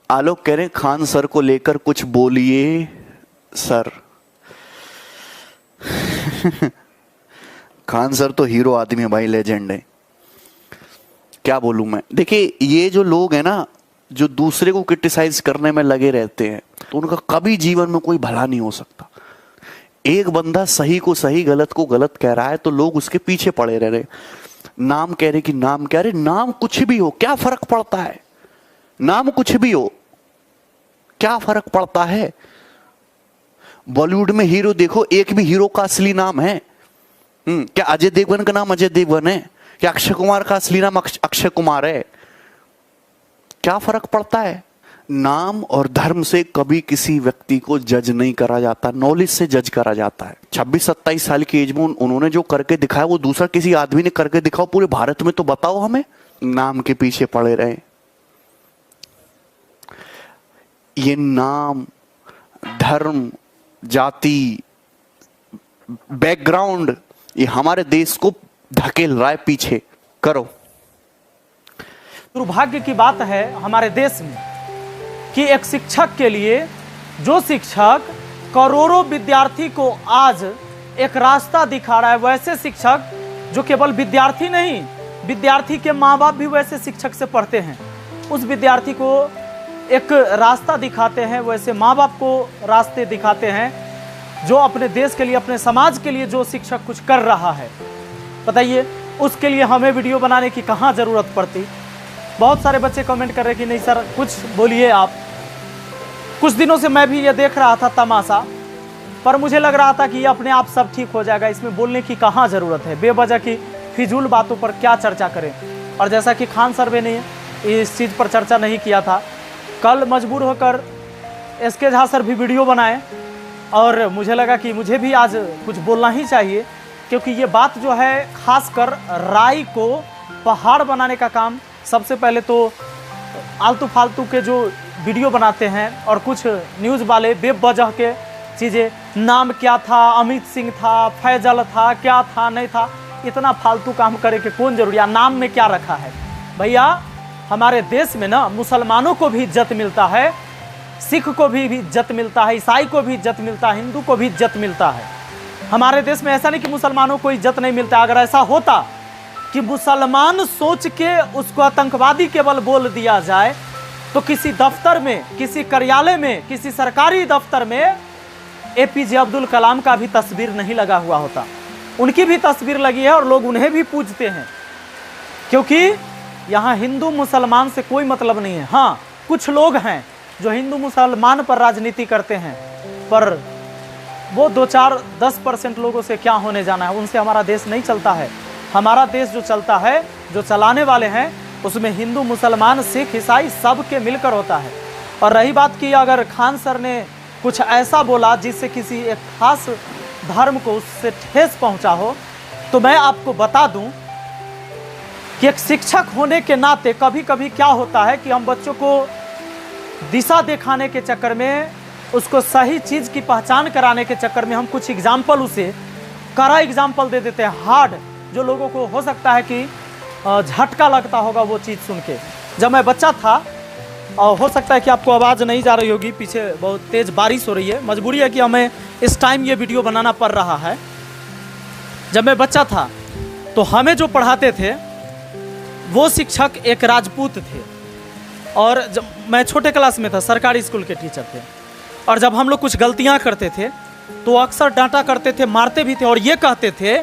आलोक कह रहे हैं खान सर को लेकर कुछ बोलिए सर। खान सर तो हीरो आदमी है भाई, लेजेंड है, क्या बोलूं मैं। देखिए ये जो लोग हैं ना, जो दूसरे को क्रिटिसाइज करने में लगे रहते हैं, तो उनका कभी जीवन में कोई भला नहीं हो सकता। एक बंदा सही को सही, गलत को गलत कह रहा है तो लोग उसके पीछे पड़े रह रहे। नाम कह रहे कि नाम कह रहे, नाम कुछ भी हो क्या फर्क पड़ता है, नाम कुछ भी हो क्या फर्क पड़ता है। बॉलीवुड में हीरो देखो, एक भी हीरो का असली नाम है? क्या अजय देवगन का नाम अजय देवगन है? क्या अक्षय कुमार का असली नाम अक्षय कुमार है? क्या फर्क पड़ता है। नाम और धर्म से कभी किसी व्यक्ति को जज नहीं करा जाता, नॉलेज से जज करा जाता है। 26-27 साल की एज में उन्होंने जो करके दिखाया वो दूसरा किसी आदमी ने करके दिखाओ पूरे भारत में, तो बताओ हमें। नाम के पीछे पड़े रहे। ये नाम, धर्म, जाति, बैकग्राउंड, ये हमारे देश को धकेल रहा है पीछे। करो। दुर्भाग्य की बात है हमारे देश में कि एक शिक्षक के लिए, जो शिक्षक करोड़ों विद्यार्थी को आज एक रास्ता दिखा रहा है, वैसे शिक्षक जो केवल विद्यार्थी नहीं, विद्यार्थी के माँ बाप भी वैसे शिक्षक से पढ़ते हैं, उस विद्यार्थी को एक रास्ता दिखाते हैं, वैसे माँ बाप को रास्ते दिखाते हैं। जो अपने देश के लिए, अपने समाज के लिए जो शिक्षक कुछ कर रहा है, बताइए उसके लिए हमें वीडियो बनाने की कहाँ ज़रूरत पड़ती। बहुत सारे बच्चे कमेंट कर रहे कि नहीं सर कुछ बोलिए आप। कुछ दिनों से मैं भी ये देख रहा था तमाशा, पर मुझे लग रहा था कि ये अपने आप सब ठीक हो जाएगा, इसमें बोलने की कहाँ ज़रूरत है, बेवजह की फिजूल बातों पर क्या चर्चा करें। और जैसा कि खान सर ने इस चीज़ पर चर्चा नहीं किया था, कल मजबूर होकर SK झा सर भी वीडियो बनाए और मुझे लगा कि मुझे भी आज कुछ बोलना ही चाहिए, क्योंकि ये बात जो है खासकर राई को पहाड़ बनाने का काम, सबसे पहले तो आलतू फालतू के जो वीडियो बनाते हैं और कुछ न्यूज़ वाले बेवजह के चीज़ें, नाम क्या था, अमित सिंह था, फैजल था, क्या था नहीं था, इतना फालतू काम करे कि कौन जरूरी है। नाम में क्या रखा है भैया। हमारे देश में ना मुसलमानों को भी इज्जत मिलता है, सिख को भी इज्जत मिलता है, ईसाई को भी इज्जत मिलता है, हिंदू को भी इज्जत मिलता है। हमारे देश में ऐसा नहीं कि मुसलमानों को इज्जत नहीं मिलता। अगर ऐसा होता कि मुसलमान सोच के उसको आतंकवादी केवल बोल दिया जाए, तो किसी दफ्तर में, किसी कार्यालय में, किसी सरकारी दफ्तर में APJ अब्दुल कलाम का भी तस्वीर नहीं लगा हुआ होता। उनकी भी तस्वीर लगी है और लोग उन्हें भी पूजते हैं, क्योंकि यहाँ हिंदू मुसलमान से कोई मतलब नहीं है। हाँ, कुछ लोग हैं जो हिंदू मुसलमान पर राजनीति करते हैं, पर वो 2-4-10% लोगों से क्या होने जाना है, उनसे हमारा देश नहीं चलता है। हमारा देश जो चलता है, जो चलाने वाले हैं, उसमें हिंदू मुसलमान सिख ईसाई सब के मिलकर होता है। और रही बात की अगर खान सर ने कुछ ऐसा बोला जिससे किसी एक खास धर्म को उससे ठेस पहुंचा हो, तो मैं आपको बता दूं कि एक शिक्षक होने के नाते कभी कभी क्या होता है कि हम बच्चों को दिशा दिखाने के चक्कर में, उसको सही चीज़ की पहचान कराने के चक्कर में हम कुछ एग्जाम्पल, उसे कड़ा एग्जाम्पल दे देते हैं, हार्ड, जो लोगों को हो सकता है कि झटका लगता होगा वो चीज़ सुन के। जब मैं बच्चा था, और हो सकता है कि आपको आवाज़ नहीं जा रही होगी, पीछे बहुत तेज़ बारिश हो रही है, मजबूरी है कि हमें इस टाइम ये वीडियो बनाना पड़ रहा है। जब मैं बच्चा था तो हमें जो पढ़ाते थे वो शिक्षक एक राजपूत थे, और जब मैं छोटे क्लास में था, सरकारी स्कूल के टीचर थे, और जब हम लोग कुछ गलतियां करते थे तो अक्सर डांटा करते थे, मारते भी थे, और ये कहते थे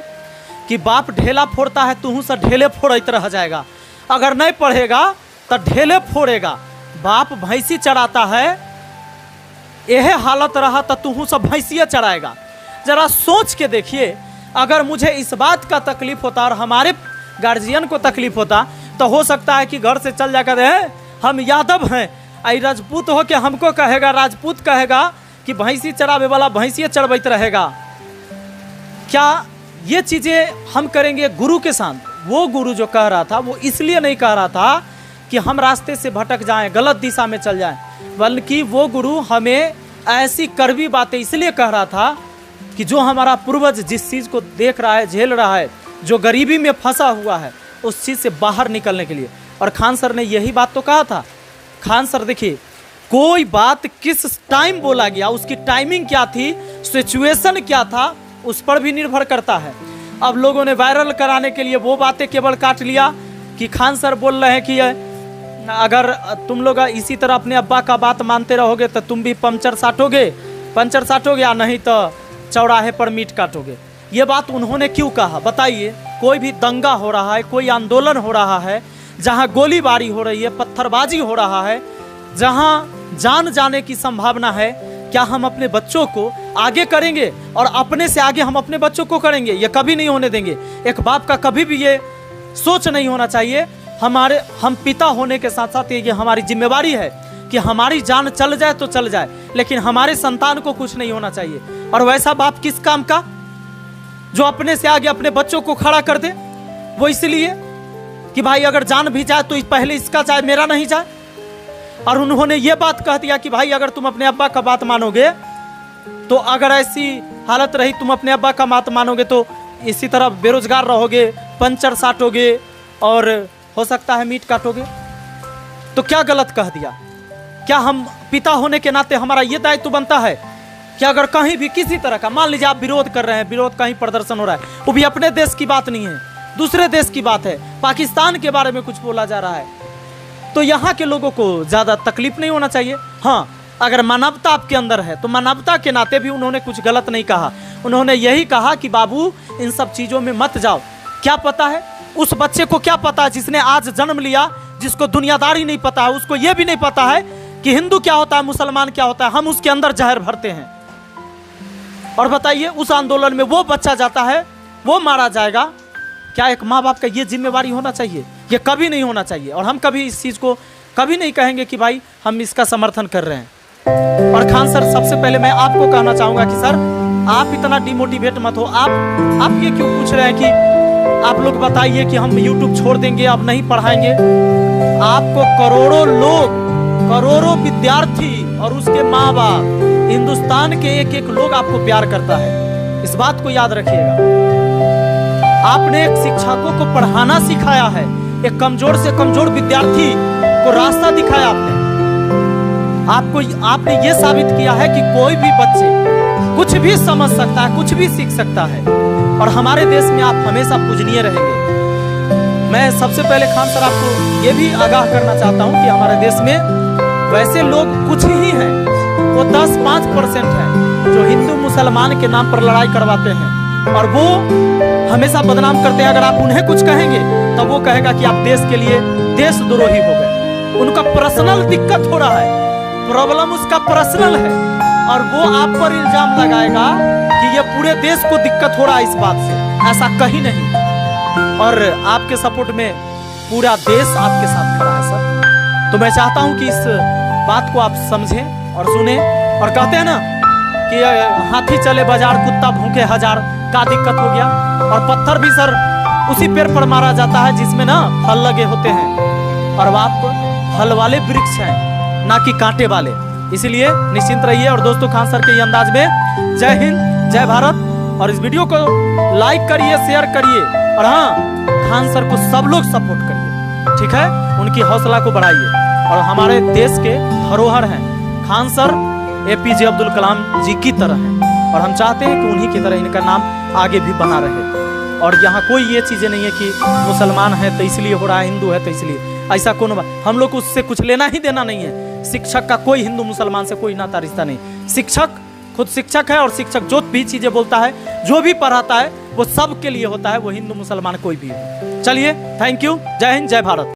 कि बाप ढेला फोड़ता है तू से ढेले फोड़ते रह जाएगा, अगर नहीं पढ़ेगा तो ढेले फोड़ेगा, बाप भैंसी चढ़ाता है, यह हालत रहा तो तू सब भैंसिया चढ़ाएगा। जरा सोच के देखिए, अगर मुझे इस बात का तकलीफ होता और हमारे गार्जियन को तकलीफ होता, तो हो सकता है कि घर से चल जाकर हम यादव हैं, आई राजपूत हो के हमको कहेगा, राजपूत कहेगा कि भैंसी चरावे वाला भैंसिया चढ़बैत रहेगा। क्या ये चीज़ें हम करेंगे गुरु के साथ? वो गुरु जो कह रहा था वो इसलिए नहीं कह रहा था कि हम रास्ते से भटक जाएं, गलत दिशा में चल जाएं, बल्कि वो गुरु हमें ऐसी कड़वी बातें इसलिए कह रहा था कि जो हमारा पूर्वज जिस चीज़ को देख रहा है, झेल रहा है, जो गरीबी में फंसा हुआ है, उस चीज़ से बाहर निकलने के लिए। और खान सर ने यही बात तो कहा था। खान सर देखिए, कोई बात किस टाइम बोला गया, उसकी टाइमिंग क्या थी, सिचुएशन क्या था, उस पर भी निर्भर करता है। अब लोगों ने वायरल कराने के लिए वो बातें केवल काट लिया कि खान सर बोल रहे हैं कि अगर तुम लोग इसी तरह अपने अब्बा का बात मानते रहोगे तो तुम भी पंचर साटोगे या नहीं तो चौराहे पर मीट काटोगे। ये बात उन्होंने क्यों कहा बताइए? कोई भी दंगा हो रहा है, कोई आंदोलन हो रहा है, जहां गोलीबारी हो रही है, पत्थरबाजी हो रहा है, जहां जान जाने की संभावना है, क्या हम अपने बच्चों को आगे करेंगे और अपने से आगे हम अपने बच्चों को करेंगे? ये कभी नहीं होने देंगे। एक बाप का कभी भी ये सोच नहीं होना चाहिए। हम पिता होने के साथ साथ ये हमारी जिम्मेवारी है कि हमारी जान चल जाए तो चल जाए, लेकिन हमारे संतान को कुछ नहीं होना चाहिए। और वैसा बाप किस काम का जो अपने से आगे अपने बच्चों को खड़ा कर दे? वो इसलिए कि भाई अगर जान भी जाए तो पहले इसका जाए, मेरा नहीं जाए। और उन्होंने ये बात कह दिया कि भाई अगर तुम अपने अब्बा का बात मानोगे तो अगर ऐसी हालत रही, तुम अपने अब्बा का बात मानोगे तो इसी तरह बेरोजगार रहोगे, पंचर साटोगे और हो सकता है मीट काटोगे। तो क्या गलत कह दिया? क्या हम पिता होने के नाते हमारा ये दायित्व बनता है कि अगर कहीं भी किसी तरह का, मान लीजिए आप विरोध कर रहे हैं, विरोध कहीं प्रदर्शन हो रहा है, वो भी अपने देश की बात नहीं है, दूसरे देश की बात है, पाकिस्तान के बारे में कुछ बोला जा रहा है, तो यहाँ के लोगों को ज़्यादा तकलीफ नहीं होना चाहिए। हाँ, अगर मानवता आपके अंदर है तो मानवता के नाते भी उन्होंने कुछ गलत नहीं कहा। उन्होंने यही कहा कि बाबू इन सब चीज़ों में मत जाओ। क्या पता है उस बच्चे को, क्या पता है जिसने आज जन्म लिया, जिसको दुनियादारी नहीं पता है, उसको यह भी नहीं पता है कि हिंदू क्या होता है, मुसलमान क्या होता है। हम उसके अंदर जहर भरते हैं और बताइए उस आंदोलन में वो बच्चा जाता है, वो मारा जाएगा। क्या एक माँ बाप का ये जिम्मेवारी होना चाहिए? ये कभी नहीं होना चाहिए। और हम कभी इस चीज़ को कभी नहीं कहेंगे कि भाई हम इसका समर्थन कर रहे हैं। और खान सर, सबसे पहले मैं आपको कहना चाहूँगा कि सर आप इतना डिमोटिवेट मत हो। आप ये क्यों पूछ रहे हैं कि आप लोग बताइए कि हम YouTube छोड़ देंगे, अब नहीं पढ़ाएंगे? आपको करोड़ों लोग, करोड़ों विद्यार्थी और उसके माँ बाप, हिंदुस्तान के एक एक लोग आपको प्यार करता है। इस बात को याद रखिएगा। आपने एक शिक्षकों को पढ़ाना सिखाया है, एक कमजोर से कमजोर विद्यार्थी को रास्ता दिखाया आपने ये साबित किया है कि कोई भी बच्चे कुछ भी समझ सकता है, कुछ भी सीख सकता है। और हमारे देश में आप हमेशा पूजनीय रहेंगे। मैं सबसे पहले खान सर आपको ये भी आगाह करना चाहता हूँ कि हमारे देश में वैसे लोग कुछ ही हैं, वो 10-5% है जो हिंदू मुसलमान के नाम पर लड़ाई करवाते हैं और वो हमेशा बदनाम करते हैं। अगर आप उन्हें कुछ कहेंगे तो वो कहेगा कि आप देश के लिए देशद्रोही हो गए। उनका पर्सनल दिक्कत हो रहा है, प्रॉब्लम उसका पर्सनल है और वो आप पर इल्जाम लगाएगा कि ये पूरे देश को दिक्कत हो रहा है इस बात से। ऐसा कहीं नहीं। और आपके सपोर्ट में पूरा देश आपके साथ खड़ा है सर। तो मैं चाहता हूं कि इस बात को आप समझें और सुने। और कहते हैं ना कि हाथी चले बाजार, कुत्ता भूखे हजार, का दिक्कत हो गया। और पत्थर भी सर उसी पेड़ पर मारा जाता है जिसमें ना फल लगे होते हैं। और आप फल वाले वृक्ष हैं, ना कि कांटे वाले। इसलिए निश्चिंत रहिए। और दोस्तों, खान सर के अंदाज में जय हिंद, जय भारत। और इस वीडियो को लाइक करिए, शेयर करिए और हाँ, खान सर को सब लोग सपोर्ट करिए, ठीक है? उनकी हौसला को बढ़ाइए। और हमारे देश के धरोहर हैं खान सर, APJ अब्दुल कलाम जी की तरह हैं और हम चाहते हैं कि उन्हीं की तरह इनका नाम आगे भी बना रहे। और यहाँ कोई ये चीज़ें नहीं है कि मुसलमान है तो इसलिए हो रहा है, हिंदू है तो इसलिए, ऐसा कोनो बात। हम लोग को उससे कुछ लेना ही देना नहीं है। शिक्षक का कोई हिंदू मुसलमान से कोई नाता रिश्ता नहीं। शिक्षक खुद शिक्षक है और शिक्षक जो भी चीज़ें बोलता है, जो भी पढ़ाता है, वो सब के लिए होता है, वो हिंदू मुसलमान कोई भी हो। चलिए, थैंक यू, जय हिंद, जय भारत।